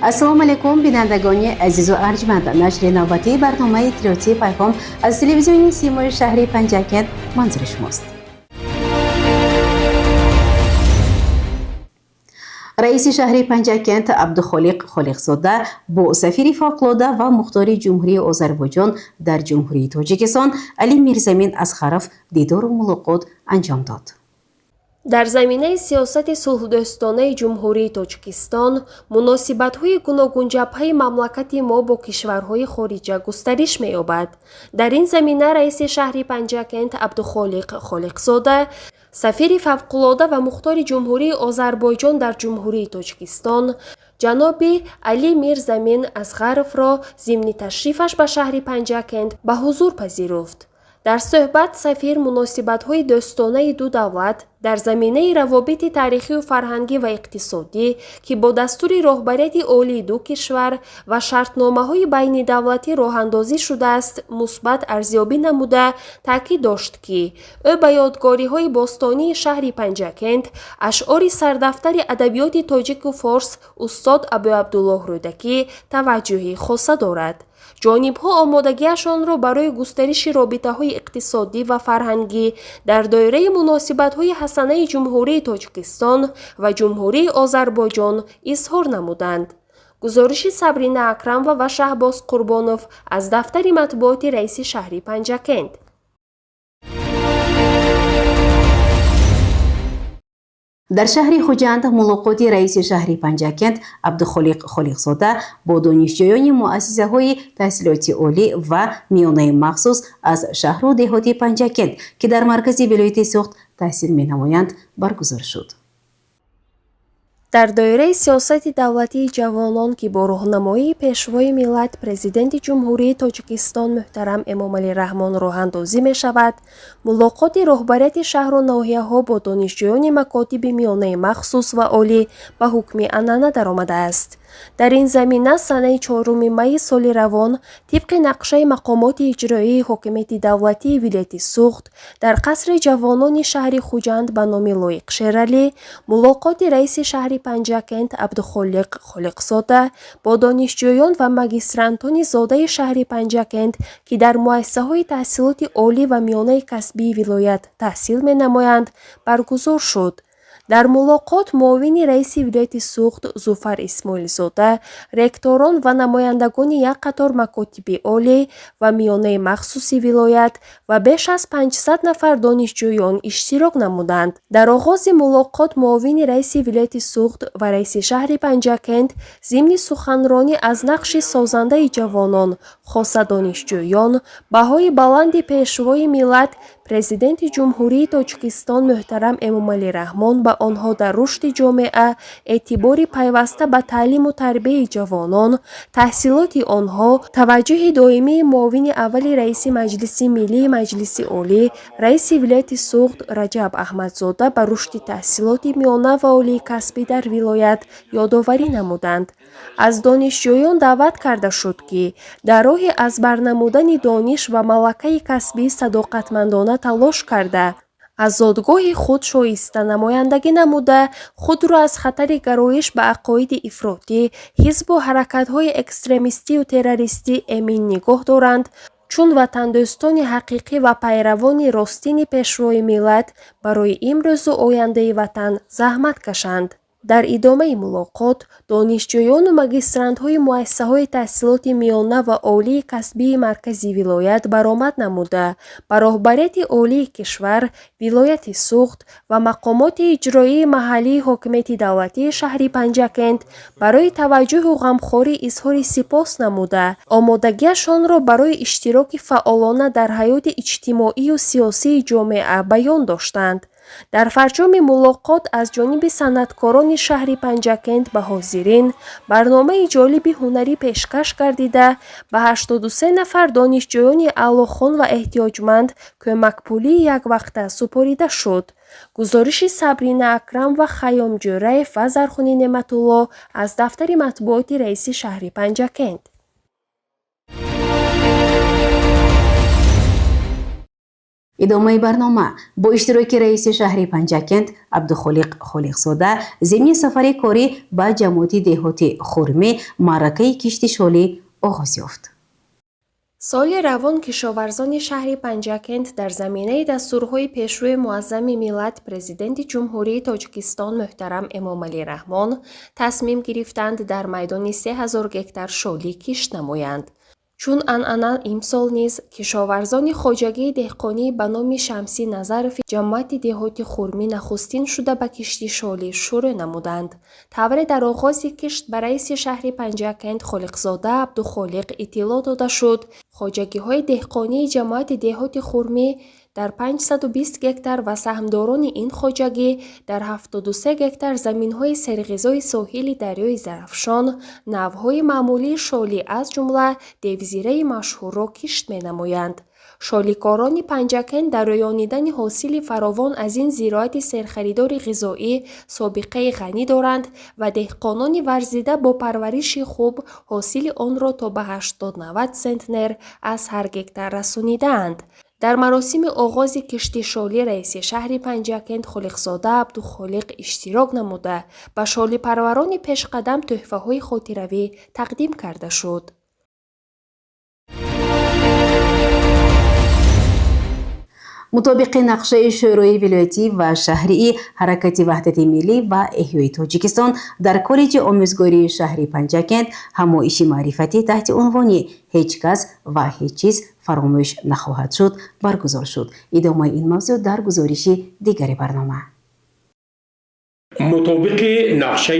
السلام علیکم بینندگان عزیز و ارجمند. نشر نوبتی برنامه تریوتی پیغام از تلویزیون سیمای شهری پنجاکند منظور شماست. رئیس شهری پنجاکند عبدالخالق خالقزاده با سفیر فوق‌العاده و مختار جمهوری آذربایجان در جمهوری تاجیکستان علی میرزمین اصغرов دیدار و ملاقات انجام داد. در زمینه سیاست صلح‌دوستانه جمهوری تاجیکستان، مناسبت‌های گوناگون جبهه مملکت ما با کشورهای خارجی گسترش می‌یابد. در این زمینه رئیس شهری پنجاکند عبدالخالق خالقزاده، سفیر فوق‌العاده و مختار جمهوری آذربایجان در جمهوری تاجیکستان، جناب علی میرزمین اصغرov را ضمن تشریفش به شهر پنجاکند به حضور پذیرفت. در صحبت سفیر مناسبت‌های دوستانه دو دولت در زمینه روابط تاریخی و فرهنگی و اقتصادی که با دستور راهبریت عالی دو کشور و شرطنامه‌های بین دولتی راه اندازی شده است مثبت ارزیابی نموده تاکید داشت که او به یادگاری‌های باستانی شهر پنجاکند اشعار سردفتر ادبیات تاجیک و فارس استاد ابوعبدالله رودکی توجهی خاصه دارد. جانب‌ها آمادگیشان را برای گسترش رابطه‌های اقتصادی و فرهنگی در دایره مناسبت‌های حسنه جمهوری تاجیکستان و جمهوری آذربایجان اظهار نمودند. گزارش صبرین اکرم و شهباز قربانوف از دفتر مطبوعات رئیس شهر پنجاکند. در شهر خوجند ملاقات رئیس شهر پنجاکند عبدالخالق خالقزاده با دانشجویان مؤسسه‌های تحصیلاتی عالی و میانه مخصوص از شهر و دهات پنجاکند که در مرکز ولایت سوخت تحصیل می‌نمایند برگزار شد. در دایره سیاست دولتی جوانان که با راهنمایی پیشوای ملت پرزیدنت جمهوری تاجیکستان محترم امامعلی رحمان راه اندازی می شود، ملاقات رهبریت شهر و ناحیه‌ها با دانشجویان مکاتب میانه مخصوص و عالی به حکم عنعنه درآمده است. در این زمینه سنه 4 می سال روان طبق نقشه مقامات اجرایی حکومت دولتی ولایت سوخت در قصر جوانان شهر خوجند به نام لایق شیرعلی ملاقات رئیس شهر پنجاکند عبدالخالق خالقزاده با دانشجویان و مگسترانتان زاده شهر پنجاکند که در مؤسسه‌های تحصیلات عالی و میانه کسبی ولایت تحصیل می‌نمایند برگزار شد. در ملاقات معاون رئیس ولایت سوخت ظفر اسماعیل زاده، رکتوران و نمایندگان یک قطار مکاتب عالی و میانه مخصوص ولایت و بیش از 500 نفر دانشجویان اشتراک نمودند. در آغاز ملاقات معاون رئیس ولایت سوخت و رئیس شهر پنجاکند ضمن سخنرانی از نقش سازنده جوانان خاص دانشجویان بهای بلند پیشوای ملت پرزیدنت جمهوری تاجیکستان محترم امامعلی رحمان به آنها در رشد جامعه اعتباری پیوسته به تعلیم و تربیت جوانان، تحصیلات آنها، توجه دائمی معاون اول رئیس مجلس ملی مجلس عالی، رئیس ولایت سوخت رجب احمدزاده به رشد تحصیلات میانه و عالی کسبی در ولایت یادآوری نمودند. از دانشجویان دعوت کرده شد که در راه از برنمودن دانش و ملکه کسبی صداقتمندانه تلاش کرده از زادگاه خود شایسته نمایندگی نموده خود را از خطر گرایش به عقاید افراطی، حزب و حرکت‌های اکستریمیستی و تروریستی امین نگاه دارند، چون وطن دوستان حقیقی و پیروان راستین پیشوای ملت برای امروز و آینده وطن زحمت کشند. در ادامه ملاقات دانشجویان و مگسترانت‌های مؤسسه‌های تحصیلات میانه و عالی کسبی مرکزی ولایت برآمد نموده به راهبریت عالی کشور، ولایت سوخت و مقامات اجرایی محلی حکومت دولتی شهر پنجاکند برای توجه و غمخواری اظهار سپاس نموده آمادگیشان را برای اشتراک فعالانه در حیات اجتماعی و سیاسی جامعه بیان داشتند. در فرجام ملاقات از جانب صنعتکاران شهر پنجاکند به حاضرین برنامه جالب هنری پیشکش گردیده به 83 نفر دانشجویان اعلیخوان و احتیاجمند کمک پولی یک وقته سپریده شد. گزارش صبرین اکرم و خیام جوریف و زرخونی نعمت‌الله از دفتر مطبوعات رئیس شهر ادامه برنامه با اشتراک رئیس شهر پنجاکند عبدالخالق خالقزاده ضمن سفر کاری به جمعیت دهاتی خرمی معرکه کشتی شالی آغاز یافت. سال روان کشاورزان شهر پنجاکند در زمینه دستورهای پیشرو معظم ملت پرزیدنت جمهوری تاجیکستان محترم امامعلی رحمان تصمیم گرفتند در میدان 3000 گکتار شالی کشت نمایند. چون انعنا امسال نیز کشاورزان خواجگی دهقانی به نام شمسی نظرف جمعیت دهاتی خرمی نخستین شده به کشتی شالی شروع نمودند. طور در آغاز کشت به رئیس شهر پنجاکند خالقزاده عبدالخالق اطلاع داده شد خواجگی های دهقانی جمعیت دهاتی خرمی در 520 گکتار و سهمداران این خواجگی در 73 گکتار زمین‌های سرغذای ساحلی دریای زرافشان نوهای معمولی شالی از جمله دیوزیره مشهور را کشت می‌نمایند. شالیکاران پنجاکند در رویانیدن حاصل فراوان از این زراعت سرخریدار غذایی سابقه غنی دارند و دهقانان ورزیده با پرورش خوب حاصل آن را تا به 80-90 سنتنر از هر گکتار رسانیدند. در مراسم آغاز کشتی شالی رئیس شهر پنجاکند خالقزاده عبدالخالق اشتراک نموده به شالی پروران پیشقدم تحفه‌های خاطروی تقدیم کرده شد. مطابق نقشه شورای ولایتی و شهری حرکت وحدت ملی و احیای تاجیکستان در کالج آموزگاری شهری پنجاکند همایش معرفتی تحت عنوان هیچ کس و هیچ چیز فراموش نخواهد شد برگزار شد. ادامه این موضوع در گزارش دیگر برنامه. مطابق نقشه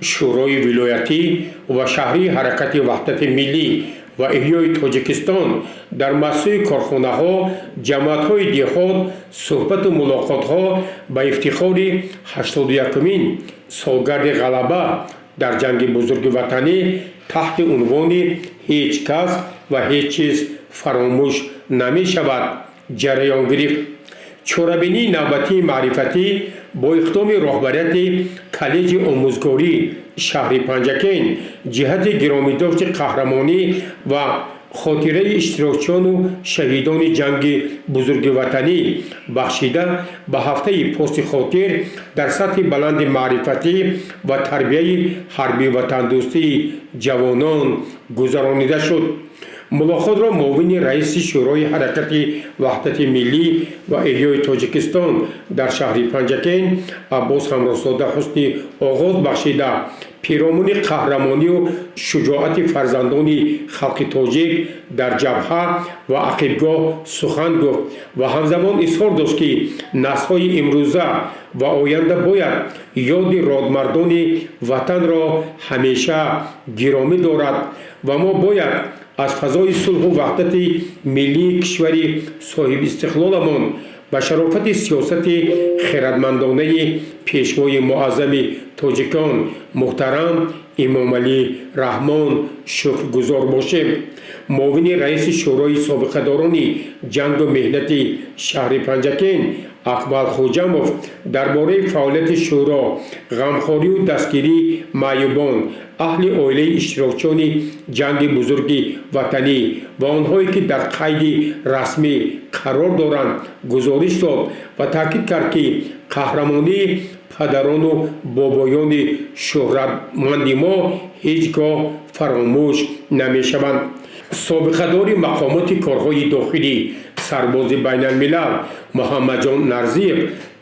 شورای ولایتی و شهری حرکت وحدت ملی و احیای تاجیکستان در مسئله کارخانه ها، جماعت های دهات، صحبت و ملاقات ها به افتخار 81مین سالگرد غلبه در جنگ بزرگ وطنی تحت عنوان هیچ کس و هیچ چیز فراموش نمی شود جریان گرفت. چورابینی نوبتی معرفتی با اقدام رهبریت کالج آموزگاری شهر پنجاکند جهت گرامیداشت قهرمانی و خاطره اشتراکچیان و شهیدان جنگ بزرگ وطنی بخشیده به هفته پست خاطر در سطح بلند معرفتی و تربیه حربی وطن دوستی جوانان گذرانیده شد. ملاقات را معاون رئیس شورای حرکت وحدت ملی و احیای تاجیکستان در شهر پنجاکند عباس همراساده حسنی آغاز بخشیده پیرامون قهرمانی و شجاعت فرزندان خلق تاجیک در جبهه و عقیبگاه سخن گفت و همزمان اظهار داشت که نسل‌های امروزه و آینده باید یاد رادمردان وطن را همیشه گرامی دارد و ما باید از فضای صلح و وحدت ملی کشوری صاحب استقلالمان و شرافت سیاست خردمندانه پیشوای معظم تاجیکان محترم امامعلی رحمان شکرگزار باشیم. معاون رئیس شورای سابقه داران جنگ و مهنت شهر پنجاکند اقبال خوجموف درباره فعالیت شورا، غمخواری و دستگیری معیوبان، اهل عائله اشتراکچیان جنگ بزرگ وطنی و آنهایی که در قید رسمی قرار دارند گزارش داد و تاکید کرد که قهرمانی پدران و بابایان شهرتمند ما هیچگاه فراموش نمی شوند. سابقه دار مقامات کارهای داخلی سرباز بین الملل محمد جان نرزیف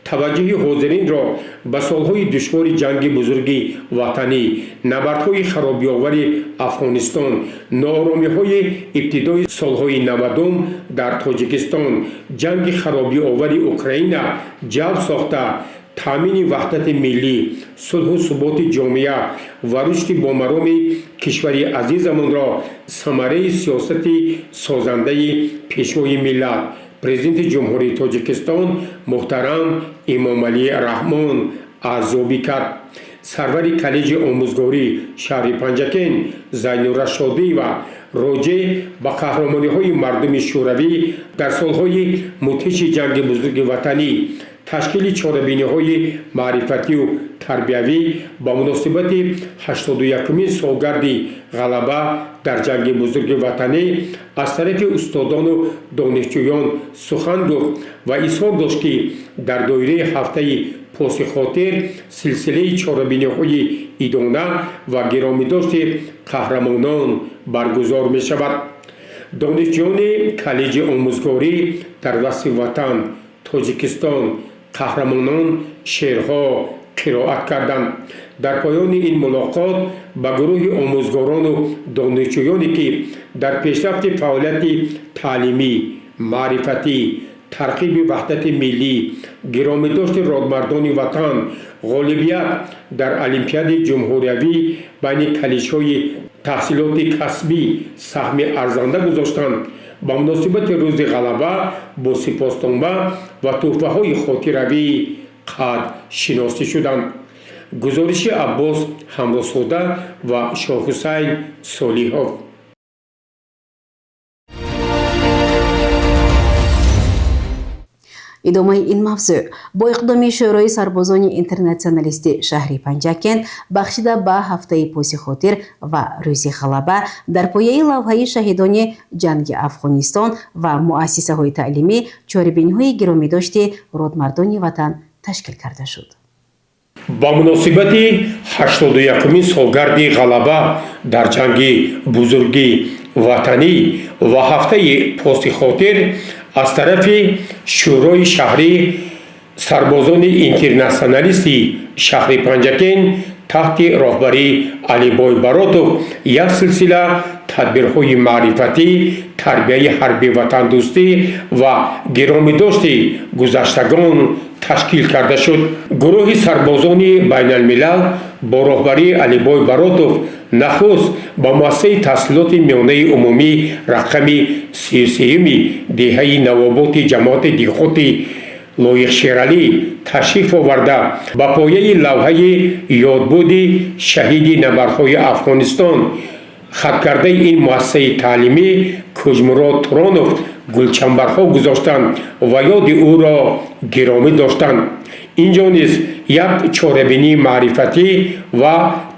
توجه حاضرین را به سالهای دشوار جنگ بزرگ وطنی، نبردهای خرابی‌آور افغانستان، ناآرامی‌های ابتدای سالهای 90 در تاجیکستان، جنگ خرابی‌آور اوکراین جلب ساخته تامین وحدت ملی، صلح و ثبات جامعه و رشد بامرام کشوری عزیزمان را ثمره سیاست سازنده پیشوای ملت پرزیدنت جمهوری تاجیکستان محترم امامعلی رحمان ارزیابی کرد. سرور کالج آموزگاری شهر پنجاکند زینالرشادی و راجع به قهرمانی‌های مردم شوروی در سالهای مدهش جنگ بزرگ وطنی تشکیل چاره‌بینی‌های معرفتی و тарбиявӣ ба муносибати 81-умин солгарди ғалаба дар ҷанги бузурги ватанӣ аз тарафи устодону донишҷӯён сухан гуфт ва изҳор дошт, ки дар доираи ҳафтаи поси хотир силсилаи чорабиниҳои идона ва гиромидошти қаҳрамонон баргузор мешавад. донишҷӯёни коллеҷи омӯзгорӣ дар васфи ватан тоҷикистон қаҳрамонон шеърҳо қироат карданд. дар поёни ин мулоқот ба гурӯҳи омӯзгорону донишҷӯёне, ки дар пешрафти фаъолияти таълимӣ, маърифатӣ, тарғиби ваҳдати миллӣ, гиромидошти родмардони ватан, ғолибият дар олимпиадаи ҷумҳуриявӣ байни коллеҷҳои таҳсилоти касбӣ саҳми арзанда гузоштанд, ба муносибати рӯзи ғалаба бо сипоснома ва тӯҳфаҳои хотиравӣ қад шиносӣ шуданд. гузориши Аббос Ҳамросода ва Шоҳҳусайн Солиҳов. идомаи ин мавзӯъ бо иқдоми шӯрои сарбозони интернационалисти шаҳри Панҷакент бахшида ба ҳафтаи поси хотир ва рӯзи ғалаба дар пояи лавҳаи шаҳидони ҷанги Афғонистон ва муассисаҳои таълимӣ чорабиниҳои гиромидошти родмардони ватан ташкил карда шуд. ба муносибати 81-умин солгарди ғалаба дар ҷанги бузурги ватанӣ ва ҳафтаи поси хотир аз тарафи шӯрои шаҳрӣ сарбозони интернационалисти шаҳри Панҷакент таҳти роҳбарии Алибой Баротов як силсила тадбирҳои маърифатӣ, тарбияи ҳарбӣ ватандӯстӣ ва гиромидошти гузаштагон ташкил карда шуд. гурӯҳи сарбозони байналмилал бо роҳбарии Алибой Баротов нахуст ба муассисаи таҳсилоти миёнаи умумӣ рақами 33-юми деҳаи навоботи ҷамоати диҳоти Лоиқшералӣ ташриф оварда ба пояи лавҳаи ёдбуди шаҳиди набардҳои Афғонистон хаткардаи ин муассисаи таълимӣ Кӯҷмурод Туронов гулчанбарҳо гузоштанд ва ёди ӯро гиромӣ доштанд. инҷо низ як чорабинии маърифатӣ ва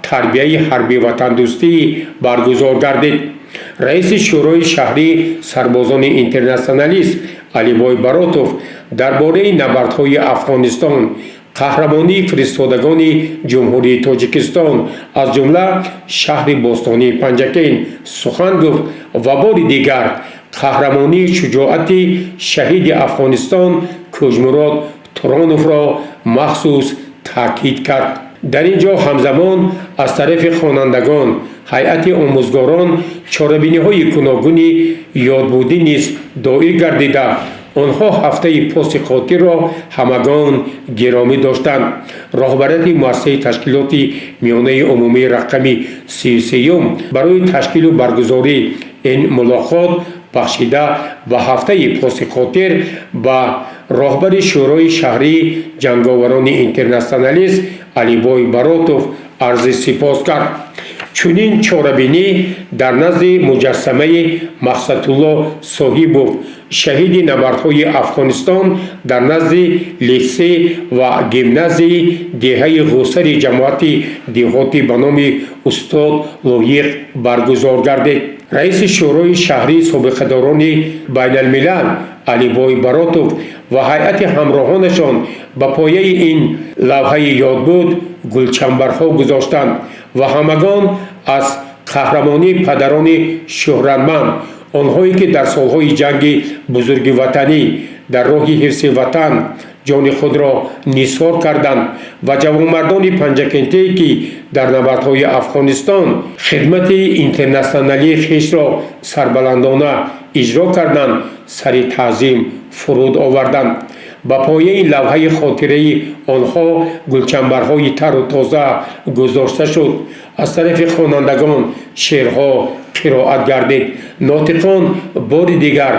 тарбияи ҳарбӣ ватандӯстӣ баргузор гардид. раиси шӯрои шаҳрӣ сарбозони интернационалист Алибой Баротов дар бораи набардҳои Афғонистон, қаҳрамонии фиристодагони ҷумҳурии Тоҷикистон, аз ҷумла шаҳри бостонии Панҷакент сухан гуфт ва бори дигар қаҳрамонии шуҷоати шаҳиди Афғонистон Кӯҷмурод Туроновро махсус таъкид кард. дар ин ҷо ҳамзамон аз тарафи хонандагон, ҳайати омӯзгорон чорабиниҳои гуногуни ёдбудӣ низ доир гардида, онҳо ҳафтаи поси хотирро ҳамагон гиромӣ доштанд. роҳбарияти муассисаи ташкилоти миёнаи умумии рақами 33-юм барои ташкилу баргузории ин мулоқот бахшида ба ҳафтаи поси хотир ба роҳбари шӯрои шаҳрии ҷанговарони интернационалист Алибой Баротов арзи сипос кард. чунин чорабинӣ дар назди муҷассамаи Мақсатулло Соҳибов, шаҳиди набардҳои Афғонистон, дар назди литсей ва гимназии деҳаи ғӯсари ҷамоати диҳотӣ ба номи устод Лоиқ баргузор гардид. раиси шӯрои шаҳрии собиқадорони байналмилал Алибой Баротов ва ҳайати ҳамроҳонашон ба пояи ин лавҳаи ёдбуд гулчанбарҳо гузоштанд ва ҳамагон аз қаҳрамонии падарони шӯҳратманд, онҳое ки дар солҳои ҷанги бузурги ватанӣ дар роҳи ҳифзи ватан ҷони худро нисор карданд ва ҷавонмардони панҷакентие ки дар набардҳои Афғонистон хидмати интернационалии хишро сарбаландона иҷро карданд, сари таъзим фуруд оварданд. ба пояи лавҳаи хотираи онҳо гулчанбарҳои тару тоза гузошта шуд. аз тарафи хонандагон шеърҳо қироат гардид. нотиқон бори дигар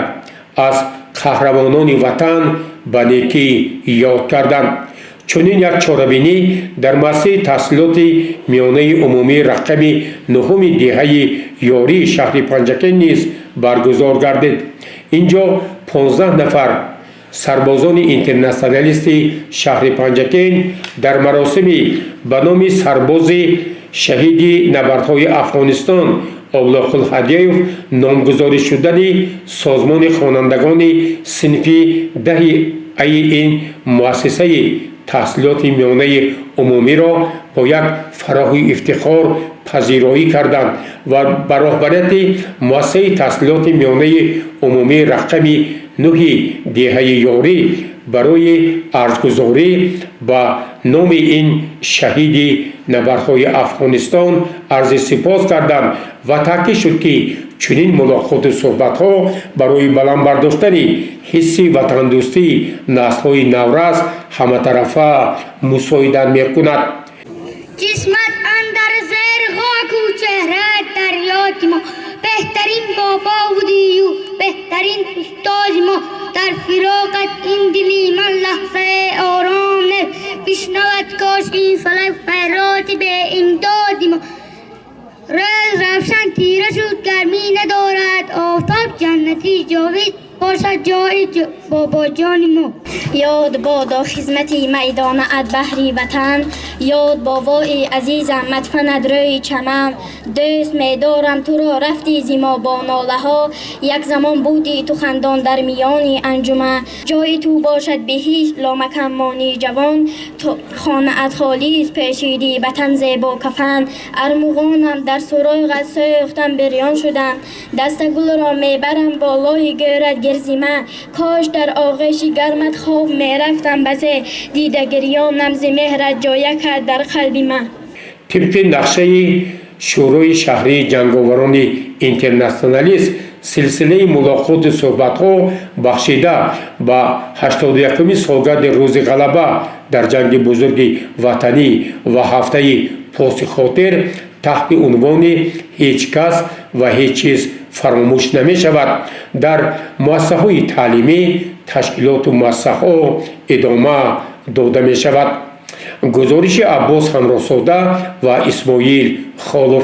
аз қаҳрамонони ватан ба некӣ ёд карданд. чунин як чорабинӣ дар муассисаи таҳсилоти миёнаи умумии рақами 9-уми деҳаи ёрии шаҳри Панҷакент низ баргузор гардид. ин ҷо 15 нафар سربازان اینترنشنالیستی شهر پنجکین در مراسمی به نام سرباز شهید نبردهای افغانستان اولاق الهدیف نامگذاری شدن سازمان خوانندگان صنفی 10 این مؤسسه تحصیلات میانه عمومی را با یک فرح افتخار پذیرایی کردند و بر راهبریت مؤسسه تحصیلات میانه عمومی رقم 9 دهه یاری برای ارزگزاری به نام این شهید نبردهای افغانستان عرض سپاس کردند و تاکید شد که چنین ملاقات و صحبت‌ها برای بلند برداشتن حس وطندوستی نسل‌های نورس همطرفه مساعدت می‌کند. جسمت اندر زیر خاک و چهره دریات ما، بهترین بابا بودی و بهترین استاد ما. در فراقت این دلی من لحظه آرام نه، بشنود کاش این فلک خیرات به امداد ما. روز روشن تیره شد گرمی ندارد، آفتاب جنتی جاوید باشد جای بابا جان ما. یاد بادا خدمتی میدان اد بحری وطن، یاد بابای عزیزم مدفند روی چمن. دوست میدارم تو را رفتی زیما با ناله ها، یک زمان بودی تو خندان در میانی انجمن. جای تو باشد به هیچ لامکم مانی جوان، تو خانه ات خالی پیچیدی بطن زیبا کفن. ارمغانم در سراغت سوختم بریان شدم، دست گل را میبرم بالای گرد گرزیمه. کاش در آغوش گرمت خواب میرفتم بسه، دیده گریانم ز مهرت جایه کرد در قلب من. طبق نقشه شورای شهری جنگاوران اینترنشنالیست سلسله ملاقات و صحبت‌ها بخشیده به 81 سالگرد روز غلبه در جنگ بزرگ وطنی و هفته پاس خاطر تحت عنوان هیچ کس و هیچ چیز فراموش نمی شود در مؤسسه‌های تعلیمی، تشکیلات و مؤسسه‌ها ادامه داده می شود. گزارش عباس همراه‌زاده و اسماعیل خالف.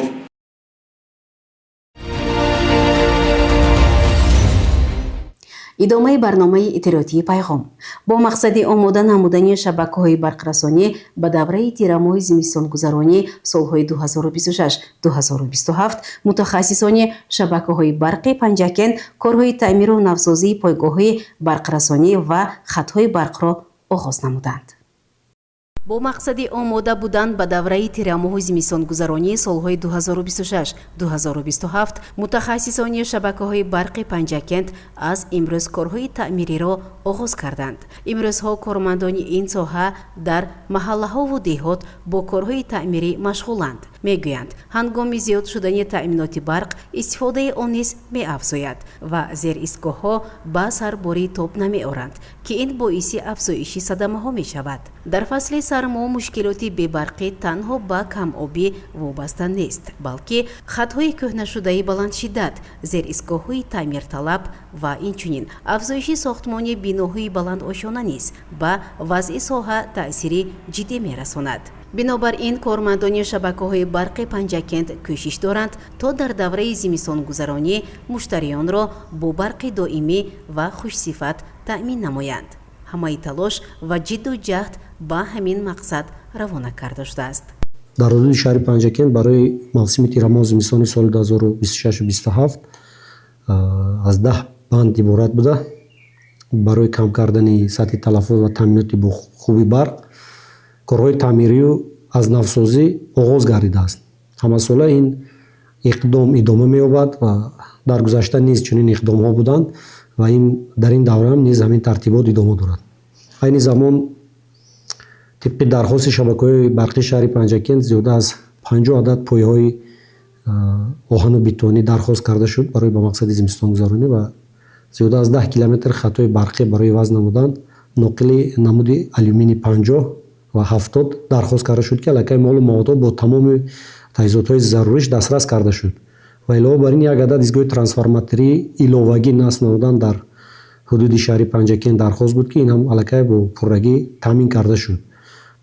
ادامه برنامه اطلاعاتی پیغام با مقصد آماده نمودن شبکه‌های برق‌رسانی به دوره تیرماه زمستان‌گذرانی سال‌های 2026-2027 متخصصان شبکه‌های برق پنجکین کارهای تعمیر و نوسازی پایگاه‌های برق‌رسانی و خط‌های برق را آغاز نمودند. با مقصد آماده بودن به دوره تیرماه زمستان‌گذرانی سال‌های 2026-2027 متخصصان شبکه‌های برق پنجکین از امروز کارهای تعمیری را آغاز کردند. امروزها کارمندان این ساحه در محله‌ها و دهات با کارهای تعمیری مشغولند. میگویند هنگام زیاد شدن تأمینات برق استفاده آن نیز می‌افزاید و زیر ایستگاه‌ها به سرباری تاب نمی‌آورند که این باعث افزایش صدمه‌ها می‌شود. در فصل سرما مشکلاتی به برقی تنها به کم آبی وابسته نیست، بلکه خط‌های کهنه شده بلند شدت، زیر ایستگاه‌های تعمیر طلب و اینچنین افزایش ساختمان بناهای بلند آشیانه نیز به وضع ساحه تأثیر جدی می‌رساند. بنابراین کارمندان شبکه‌های برق پنجکین کوشش دارند تا در دوره زمستان‌گذرانی مشتریان را با برق دائمی و خوش‌صفت تأمین نمایند. همه تلاش و جد و جهد با همین مقصد روانه کرده شده است. در حدود شهر پنجکین برای موسم تیرماه زمستانی سال 2026-27 از 10 بند عبارت بوده. برای کم کردن سطح تلفات و تامینات با خوبی برق کارهای تعمیری و از نوسازی آغاز گردیده است. همه ساله این اقدام ادامه می‌یابد و در گذشته نیز چنین اقدام‌ها بودند و این در این دوره هم نیز همین ترتیبات ادامه دارد. این زمان طبق درخواست شبکه‌های برقی شهر پنجکین زیاده از 50 عدد پایه‌های آهن و بتونی درخواست کرده شد برای به مقصد زمستان‌گذرانی و زیاده از 10 کیلومتر خطای برقی برای وضع نمودن نقل نمود آلومینی 50 و 70 درخواست کرده شد که علاقه مال و مواد با تمام تجهیزات‌های ضروریش دسترس کرده شد و علاوه بر این یک عدد ایستگاه ترانسفورماتوری ایلوواگی نصب نمودن در حدود شهر پنجکین درخواست بود که این هم علاقه با پررگی تامین کرده شد.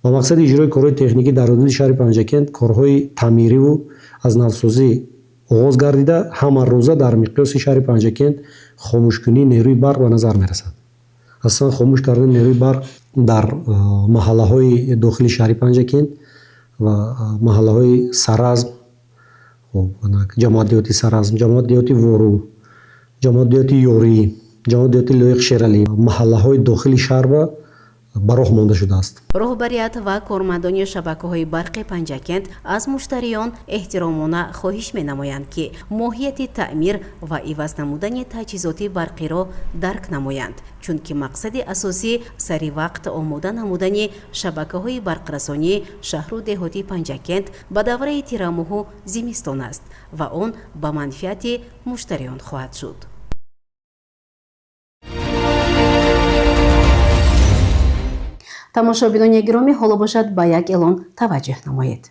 با مقصد اجرای کارهای تکنیکی در حدود شهر پنجکین کارهای تعمیری و از نوسازی آغاز گردیده همه روزه در مقیاس شهر پنجکین خاموشکنی نیروی برق به نظر می‌رسد. асlan хомӯш кардани нерӯи барқ дар маҳаллаҳои дохили шаҳри Панҷакент ва маҳаллаҳои Саразм, ҷамоат диҳоти Саразм, ҷамоат диҳоти Вору, ҷамоат диҳоти Ёрӣ, ҷамоат диҳоти Лоиқ Шералӣ, маҳаллаҳои дохили шаҳр ба роҳ монда шудааст. роҳбарият ва кормандони шабакаҳои барқи Панҷакент аз муштариён эҳтиромона хоҳиш менамоянд, ки моҳияти таъмир ва иваз намудани таҷҳизоти барқиро дарк намоянд, чунки мақсади асосӣ сари вақт омода намудани шабакаҳои барқрасонӣ шаҳру деҳоти Панҷакент ба давраи тирамоҳу зимистон аст ва он ба манфиати муштариён хоҳад шуд. тамошобинони гиромӣ, ҳоло бошад ба як эълон таваҷҷӯҳ намоед.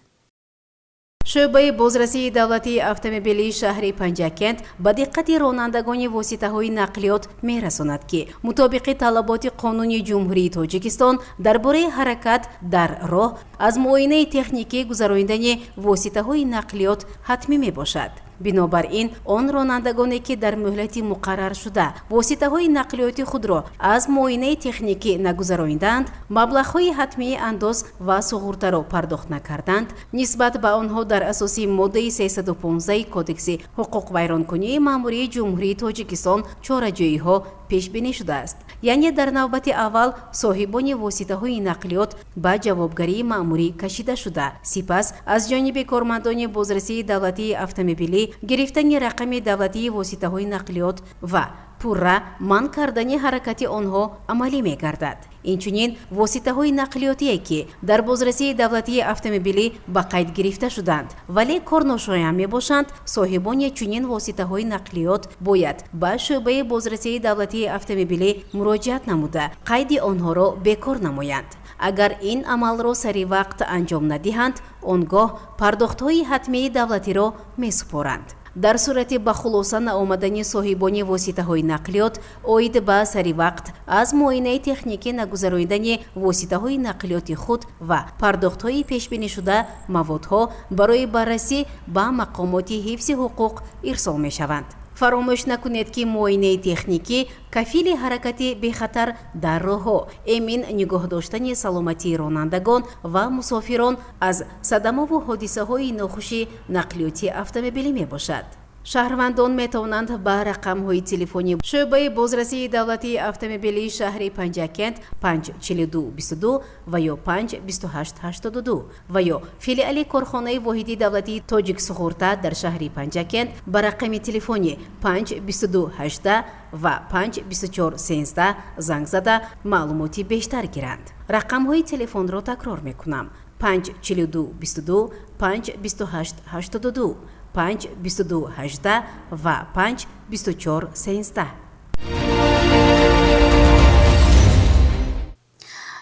шӯъбаи бозрасии давлатии автомобилии шаҳри Панҷакент ба диққати ронандагони воситаҳои нақлиёт мерасонад, ки мутобиқи талаботи қонуни ҷумҳурии Тоҷикистон дар бораи ҳаракат дар роҳ аз муоинаи техникӣ гузарондани воситаҳои нақлиёт ҳатмӣ мебошад. бинобар ин он ронандагоне ки дар муҳлати муқарраршуда воситаҳои нақлиёти худро аз муоинаи техникӣ нагузаронданд, маблағҳои ҳатмии андоз ва суғуртаро пардохт накарданд, нисбат ба онҳо дар асоси моддаи 315 кодекси ҳуқуқвайронкунии маъмурии ҷумҳурии Тоҷикистон чораҷӯиҳо пешбинӣ шудааст. яъне дар навбати аввал соҳибони воситаҳои нақлиёт ба ҷавобгарии маъмурӣ кашида шуда, сипас аз ҷониби кормандони бозрасии давлатии автомобилӣ гирифтани рақами давлатии воситаҳои нақлиёт ва пурра манъ кардани ҳаракати онҳо амалӣ мегардад. инчунин воситаҳои нақлиётие ки дар бозрасии давлатии автомобилӣ ба қайд гирифта шуданд, вале корношоям мебошанд, соҳибони чунин воситаҳои нақлиёт бояд ба шӯъбаи бозрасии давлатии автомобилӣ муроҷиат намуда қайди онҳоро бекор намоянд. агар ин амалро сари вақт анҷом надиҳанд, он гоҳ пардохтҳои ҳатмии давлатиро месупоранд. дар сурати ба хулоса наомадани соҳибони воситаҳои нақлиёт оид ба сари вақт аз муоинаи техникӣ нагузарондани воситаҳои нақлиёти худ ва пардохтҳои пешбинишуда маводҳо барои баррасӣ ба мақомоти ҳифзи ҳуқуқ ирсол мешаванд. фаромӯш накунед, ки муоинаи техникӣ кафили ҳаракати бехатар дар роҳҳо, эмин нигоҳ доштани саломатии ронандагон ва мусофирон аз садамову ҳодисаҳои нохуши нақлиёти автомобилӣ мебошад. шаҳрвандон метавонанд ба рақамҳои телефони шӯъбаи бозрасии давлатии автомобилии шаҳри Панҷакент 54222 ва ё 52882 ва ё филиали корхонаи воҳиди давлатии Тоҷик суғурта дар шаҳри Панҷакент ба рақами телефони 52218 ва 52413 занг зада маълумоти бештар гиранд. рақамҳои телефонро такрор мекунам: 54222 52882 52218 ва 52413.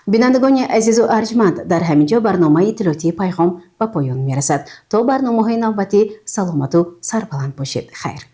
бинандагони азизу арҷманд, дар ҳамин ҷо барномаи иттилоотии пайғом ба поён мерасад. то барномаҳои навбатӣ саломату сарбаланд бошед. хайр.